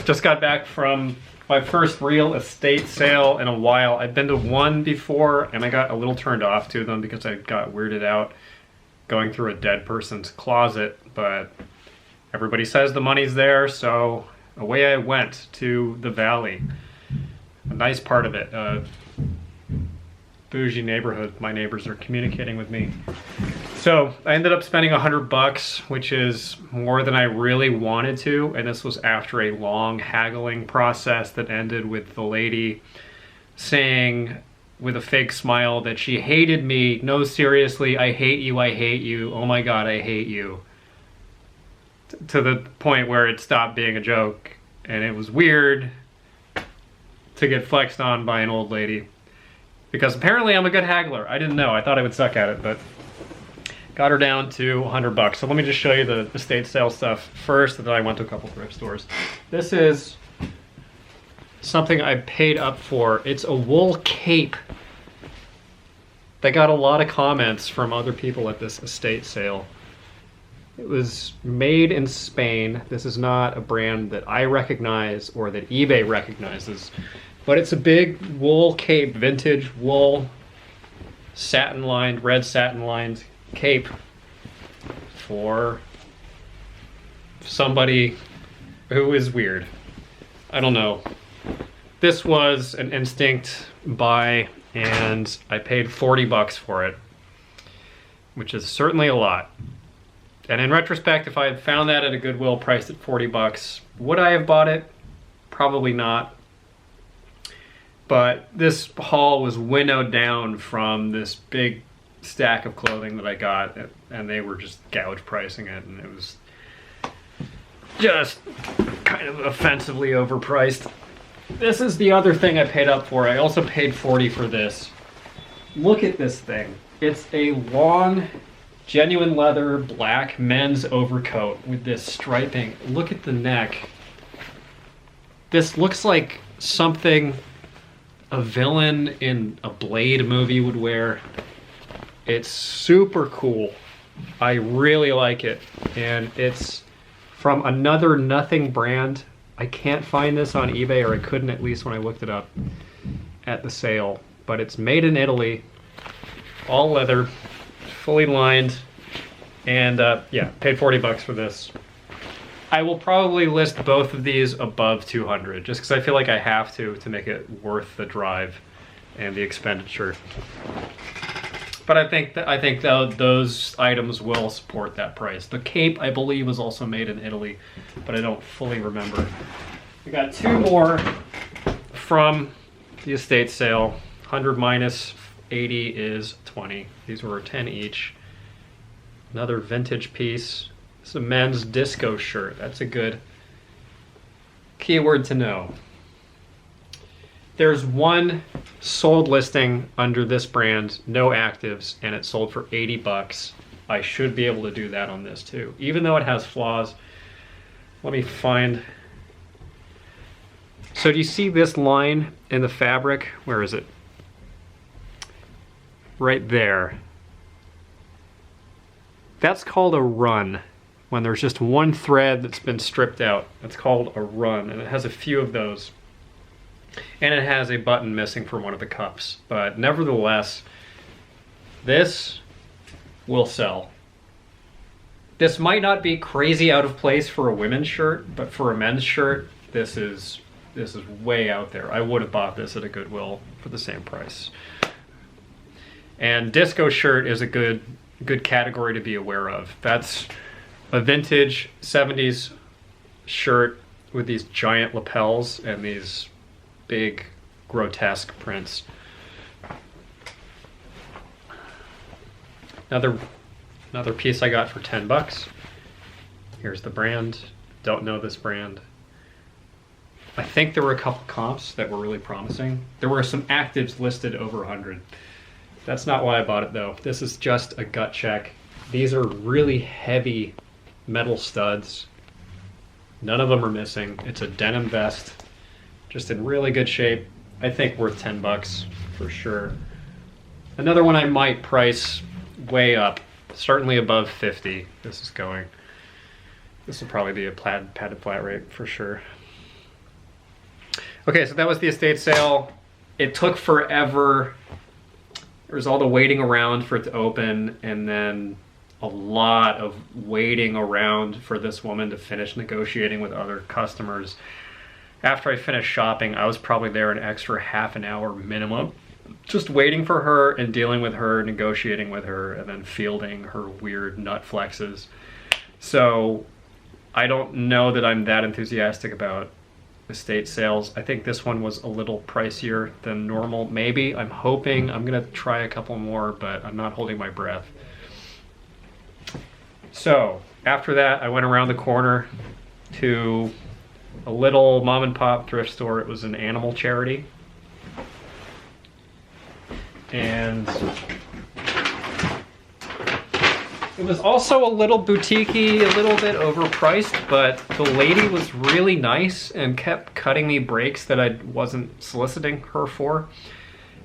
Just got back from my first real estate sale in a while. I've been to one before and I got a little turned off to them because I got weirded out going through a dead person's closet, but everybody says the money's there, so away I went to the Valley. A nice part of it. Bougie neighborhood. My neighbors are communicating with me. So I ended up spending $100, which is more than I really wanted to, and this was after a long haggling process that ended with the lady saying with a fake smile that she hated me. No, seriously, I hate you, I hate you. Oh my God, I hate you. To the point where it stopped being a joke, and it was weird to get flexed on by an old lady. Because apparently I'm a good haggler. I didn't know. I thought I would suck at it, but got her down to $100. So let me just show you the estate sale stuff first, and then I went to a couple thrift stores. This is something I paid up for. It's a wool cape. They got a lot of comments from other people at this estate sale. It was made in Spain. This is not a brand that I recognize or that eBay recognizes. But it's a big wool cape, vintage wool, satin-lined, red satin-lined cape for somebody who is weird. I don't know. This was an instinct buy, and I paid $40 for it, which is certainly a lot. And in retrospect, if I had found that at a Goodwill priced at $40, would I have bought it? Probably not. But this haul was winnowed down from this big stack of clothing that I got, and they were just gouge pricing it, and it was just kind of offensively overpriced. This is the other thing I paid up for. I also paid $40 for this. Look at this thing. It's a long, genuine leather, black men's overcoat with this striping. Look at the neck. This looks like something a villain in a Blade movie would wear. It's super cool. I really like it. And it's from another nothing brand. I can't find this on eBay, or I couldn't at least when I looked it up at the sale. But it's made in Italy, all leather, fully lined, and yeah, paid $40 for this. I will probably list both of these above 200, just because I feel like I have to make it worth the drive and the expenditure. But I think those items will support that price. The cape, I believe, was also made in Italy, but I don't fully remember. We got two more from the estate sale. 100 minus 80 is 20. These were 10 each. Another vintage piece. It's a men's disco shirt. That's a good keyword to know. There's one sold listing under this brand, no actives, and it sold for $80. I should be able to do that on this too, even though it has flaws. Let me find. So do you see this line in the fabric? Where is it? Right there. That's called a run. When there's just one thread that's been stripped out, it's called a run, and it has a few of those. And it has a button missing from one of the cups. But nevertheless, this will sell. This might not be crazy out of place for a women's shirt, but for a men's shirt, this is way out there. I would have bought this at a Goodwill for the same price. And disco shirt is a good category to be aware of. That's a vintage 70s shirt with these giant lapels and these big grotesque prints. Another piece I got for $10. Here's the brand. Don't know this brand. I think there were a couple comps that were really promising. There were some actives listed over 100. That's not why I bought it though. This is just a gut check. These are really heavy metal studs. None of them are missing. It's a denim vest, just in really good shape. I think worth $10 for sure. Another one I might price way up, certainly above 50. This will probably be a padded flat rate for sure. Okay, so that was the estate sale. It took forever. There was all the waiting around for it to open, and then a lot of waiting around for this woman to finish negotiating with other customers. After I finished shopping, I was probably there an extra half an hour minimum, just waiting for her and dealing with her, negotiating with her, and then fielding her weird nut flexes. So I don't know that I'm that enthusiastic about estate sales. I think this one was a little pricier than normal. Maybe. I'm hoping. I'm gonna try a couple more, but I'm not holding my breath. So after that, I went around the corner to a little mom and pop thrift store. It was an animal charity. And it was also a little boutique-y, a little bit overpriced, but the lady was really nice and kept cutting me breaks that I wasn't soliciting her for.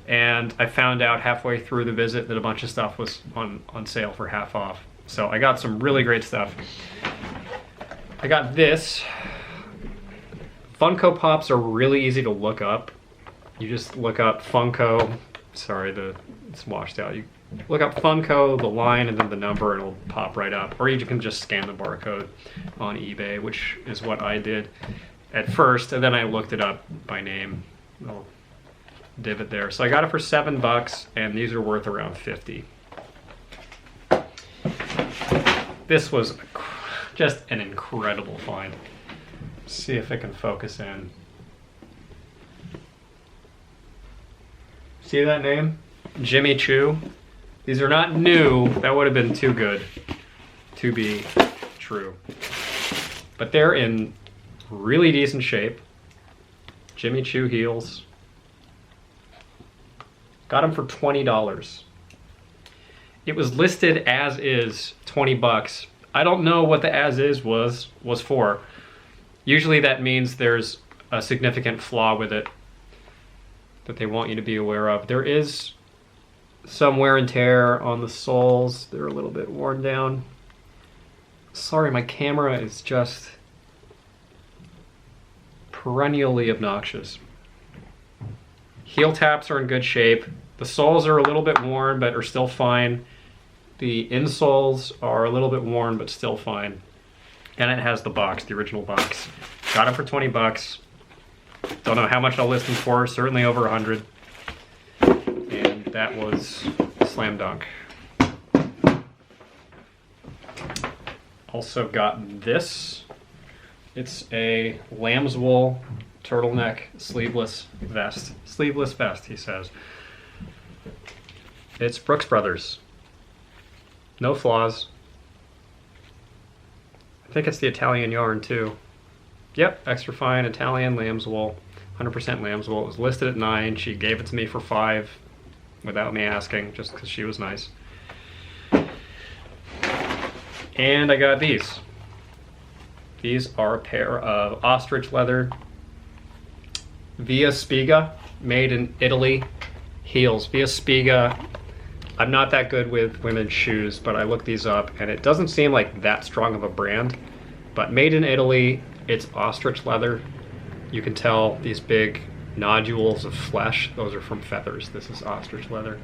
And I found out halfway through the visit that a bunch of stuff was on sale for half off. So I got some really great stuff. I got this. Funko Pops are really easy to look up. You just look up Funko. Sorry, it's washed out. You look up Funko, the line, and then the number, and it'll pop right up. Or you can just scan the barcode on eBay, which is what I did at first, and then I looked it up by name. I'll divot there. So I got it for $7, and these are worth around 50. This was just an incredible find. Let's see if I can focus in. See that name? Jimmy Choo. These are not new. That would have been too good to be true. But they're in really decent shape. Jimmy Choo heels. Got them for $20. It was listed as is $20. I don't know what the as is was for. Usually that means there's a significant flaw with it that they want you to be aware of. There is some wear and tear on the soles. They're a little bit worn down. Sorry, my camera is just perennially obnoxious. Heel taps are in good shape. The soles are a little bit worn but are still fine. The insoles are a little bit worn but still fine. And it has the box, the original box. Got it for $20. Don't know how much I'll list them for, certainly over 100. And that was a slam dunk. Also got this. It's a lamb's wool turtleneck sleeveless vest. Sleeveless vest, he says. It's Brooks Brothers. No flaws. I think it's the Italian yarn too. Yep, extra fine Italian lamb's wool, 100% lamb's wool. It was listed at $9. She gave it to me for $5 without me asking, just because she was nice. And I got these. These are a pair of ostrich leather Via Spiga, made in Italy heels. Via Spiga. I'm not that good with women's shoes, but I looked these up and it doesn't seem like that strong of a brand. But made in Italy, it's ostrich leather. You can tell these big nodules of flesh, those are from feathers. This is ostrich leather.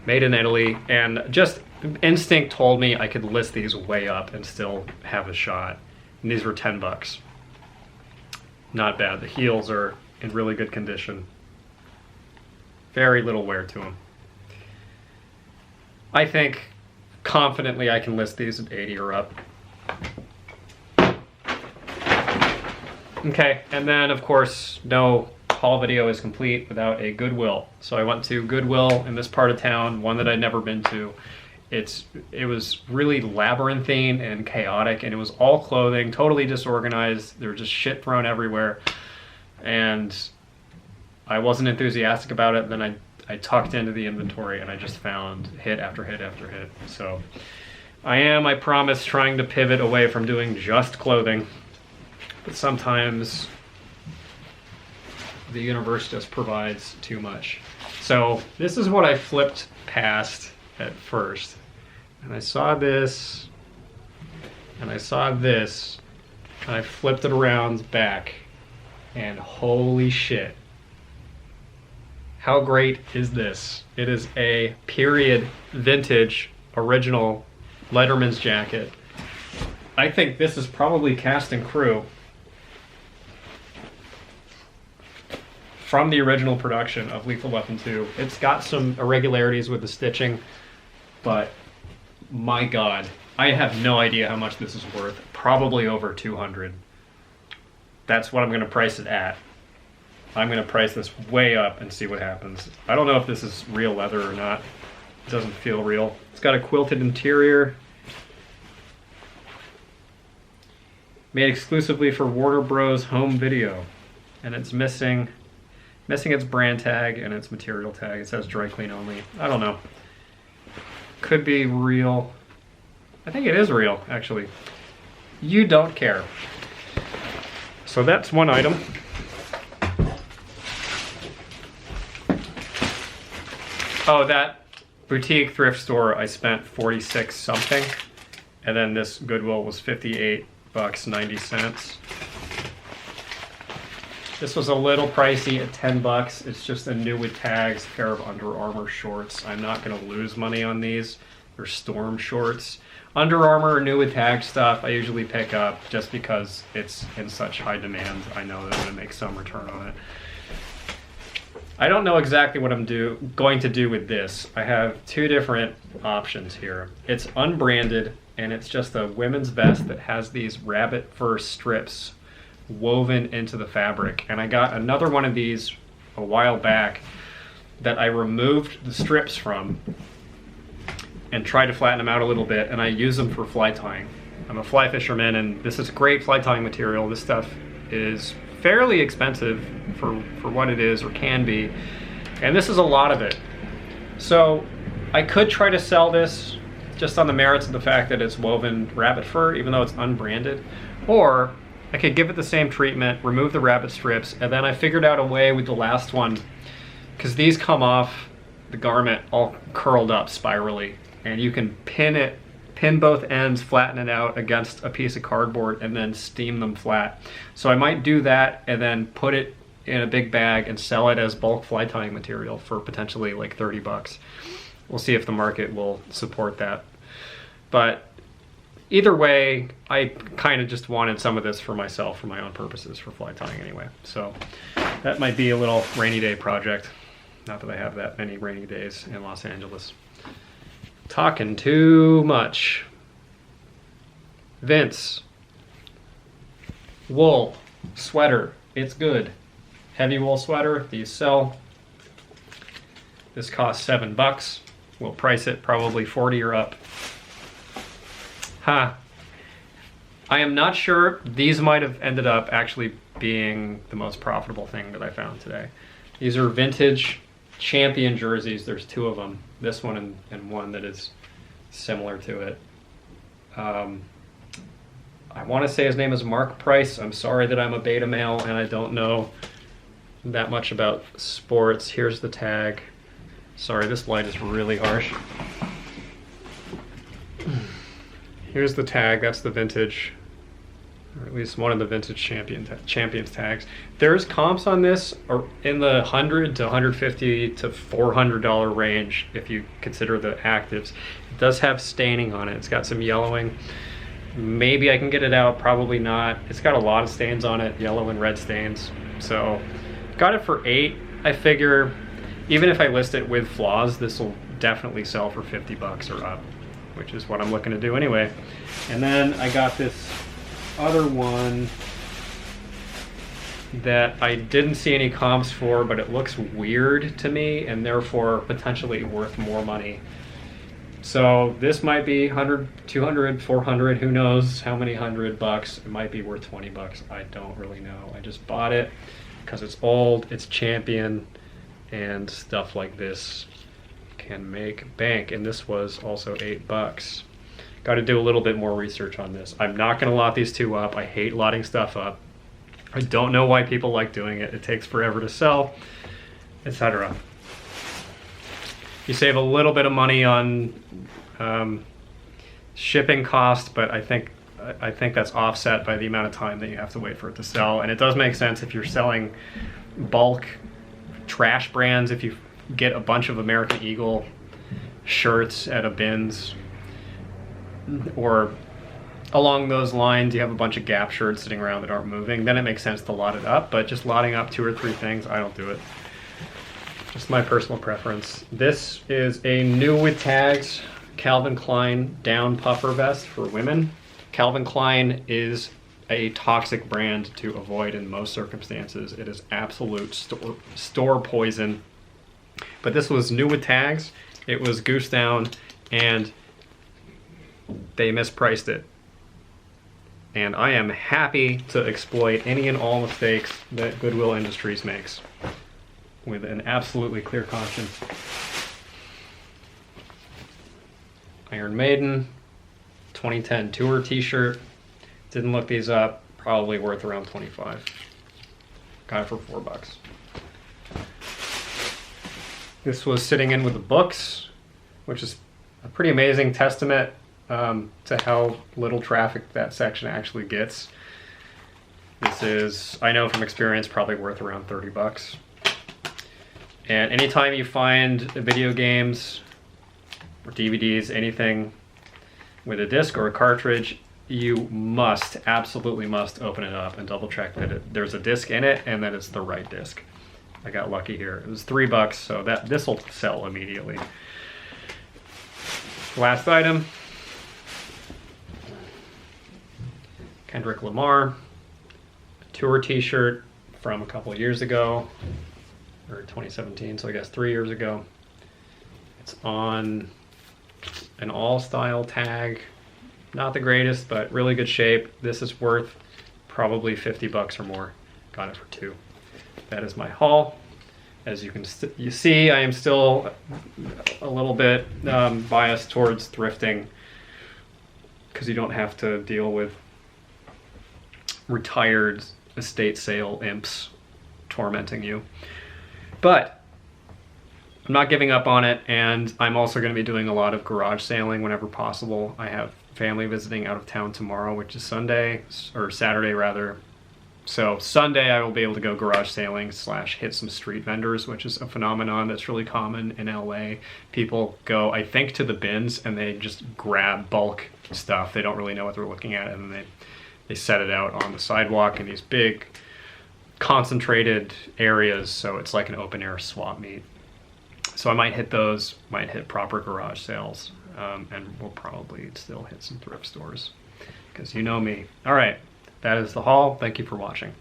Made in Italy, and just instinct told me I could list these way up and still have a shot. And these were $10. Not bad. The heels are in really good condition. Very little wear to them. I think confidently I can list these at 80 or up. Okay, and then of course, no haul video is complete without a Goodwill. So I went to Goodwill in this part of town, one that I'd never been to. It was really labyrinthine and chaotic, and it was all clothing, totally disorganized. There was just shit thrown everywhere. And I wasn't enthusiastic about it. Then I tucked into the inventory and I just found hit after hit after hit. So I promise, trying to pivot away from doing just clothing. But sometimes the universe just provides too much. So this is what I flipped past at first. And I saw this, and I saw this, and I flipped it around back. And holy shit. How great is this? It is a period vintage original Letterman's jacket. I think this is probably cast and crew from the original production of Lethal Weapon 2. It's got some irregularities with the stitching, but my God, I have no idea how much this is worth. Probably over 200. That's what I'm gonna price it at. I'm gonna price this way up and see what happens. I don't know if this is real leather or not. It doesn't feel real. It's got a quilted interior. Made exclusively for Warner Bros. Home Video. And it's missing its brand tag and its material tag. It says dry clean only. I don't know. Could be real. I think it is real, actually. You don't care. So that's one item. Oh, that boutique thrift store, I spent 46 something. And then this Goodwill was 58 bucks 90 cents. This was a little pricey at 10 bucks. It's just a new with tags pair of Under Armour shorts. I'm not gonna lose money on these. They're Storm shorts. Under Armour new with tag stuff I usually pick up just because it's in such high demand. I know that I'm gonna make some return on it. I don't know exactly what I'm going to do with this. I have two different options here. It's unbranded and it's just a women's vest that has these rabbit fur strips woven into the fabric. And I got another one of these a while back that I removed the strips from and tried to flatten them out a little bit, and I use them for fly tying. I'm a fly fisherman and this is great fly tying material. This stuff is fairly expensive for what it is or can be, and this is a lot of it. So I could try to sell this just on the merits of the fact that it's woven rabbit fur, even though it's unbranded, or I could give it the same treatment, remove the rabbit strips, and then I figured out a way with the last one, because these come off the garment all curled up spirally, and you can pin both ends, flatten it out against a piece of cardboard, and then steam them flat. So I might do that and then put it in a big bag and sell it as bulk fly tying material for potentially like 30 bucks. We'll see if the market will support that. But either way, I kind of just wanted some of this for myself, for my own purposes, for fly tying anyway. So that might be a little rainy day project. Not that I have that many rainy days in Los Angeles. Talking too much. Vince. Wool sweater. It's good. Heavy wool sweater. These sell. This costs 7 bucks. We'll price it probably 40 or up. I am not sure. These might have ended up actually being the most profitable thing that I found today. These are vintage Champion jerseys. There's two of them. This one and one that is similar to it. I want to say his name is Mark Price. I'm sorry that I'm a beta male and I don't know that much about sports. Here's the tag. Sorry, this light is really harsh. Here's the tag. That's the vintage, or at least one of the vintage champions tags. There's comps on this are in the $100 to $150 to $400 range if you consider the actives. It does have staining on it. It's got some yellowing. Maybe I can get it out, probably not. It's got a lot of stains on it, yellow and red stains. So got it for 8. I figure even if I list it with flaws, this will definitely sell for 50 bucks or up, which is what I'm looking to do anyway. And then I got this other one that I didn't see any comps for, but it looks weird to me and therefore potentially worth more money. So this might be 100, 200, 400, who knows how many $100. It might be worth 20 bucks. I don't really know. I just bought it because it's old, it's Champion, and stuff like this can make bank. And this was also 8 bucks. Got to do a little bit more research on this. I'm not going to lot these two up. I hate lotting stuff up. I don't know why people like doing it. It takes forever to sell, etc. You save a little bit of money on shipping cost, but I think I think that's offset by the amount of time that you have to wait for it to sell. And it does make sense if you're selling bulk trash brands, if you get a bunch of American Eagle shirts at a bins, or along those lines, you have a bunch of Gap shirts sitting around that aren't moving, then it makes sense to lot it up. But just lotting up 2 or 3 things, I don't do it. Just my personal preference. This is a new with tags Calvin Klein down puffer vest for women. Calvin Klein is a toxic brand to avoid in most circumstances. It is absolute store poison. But this was new with tags. It was goose down, and they mispriced it. And I am happy to exploit any and all mistakes that Goodwill Industries makes with an absolutely clear conscience. Iron Maiden 2010 tour t-shirt. Didn't look these up. Probably worth around 25. Got it for $4. This was sitting in with the books, which is a pretty amazing testament to how little traffic that section actually gets. This is, I know from experience, probably worth around $30. And anytime you find video games or DVDs, anything with a disc or a cartridge, you must, absolutely must open it up and double check that there's a disc in it and that it's the right disc. I got lucky here. It was $3, so this will sell immediately. Last item. Kendrick Lamar, a tour t-shirt from a couple years ago, or 2017, so I guess 3 years ago. It's on an all-style tag. Not the greatest, but really good shape. This is worth probably $50 or more. Got it for 2. That is my haul. As you can see, I am still a little bit biased towards thrifting because you don't have to deal with retired estate sale imps tormenting you. But I'm not giving up on it, and I'm also going to be doing a lot of garage sailing whenever possible. I have family visiting out of town tomorrow, which is Sunday, or Saturday rather. So Sunday I will be able to go garage sailing / hit some street vendors, which is a phenomenon that's really common in LA. People go, I think, to the bins and they just grab bulk stuff. They don't really know what they're looking at, and then they set it out on the sidewalk in these big concentrated areas, so it's like an open air swap meet. So I might hit those, might hit proper garage sales, and we'll probably still hit some thrift stores, because you know me. All right, that is the haul. Thank you for watching.